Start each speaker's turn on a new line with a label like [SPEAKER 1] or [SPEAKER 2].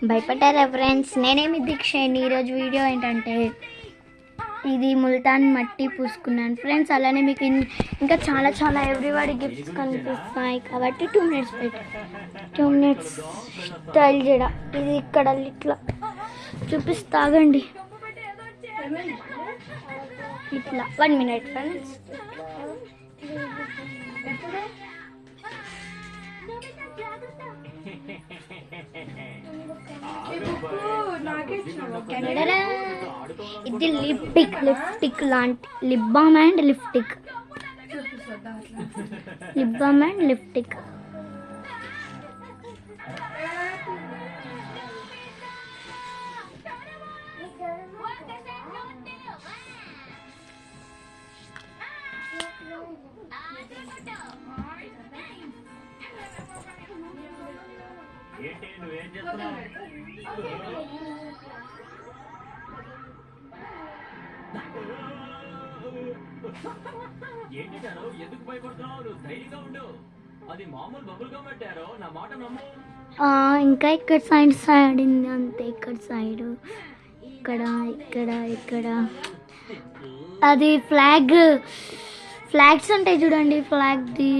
[SPEAKER 1] భయపడ్డారా friends? నేనేమి దీక్షని ఈరోజు video ఏంటంటే ఇది ముల్తాన్ మట్టి పూసుకున్నాను ఫ్రెండ్స్. అలానే మీకు ఇంకా చాలా చాలా ఎవ్రీబడి గిఫ్ట్స్ కనిపిస్తాయి కాబట్టి 2 minutes వెయిట్. 2 minutes స్టైల్ చేయడం ఇది ఇక్కడ ఇట్లా చూపిస్తాగండి. ఇట్లా 1 minute ఫ్రెండ్స్. ఇది లిప్టిక్ లాంటి లిప్ బామ్ అండ్ లిప్టిక్.
[SPEAKER 2] ఎందుకు భయపడుతున్నావు? ధైర్యంగా ఉండు. అది మామూలు బబుల్గా పెట్టారో నా మాట నమ్ము.
[SPEAKER 1] ఇంకా ఇక్కడ సైడ్ ఆడింది అంతే. ఇక్కడ సైడ్ ఇక్కడ అది ఫ్లాగ్స్ ఉంటాయి చూడండి. ఫ్లాగ్ది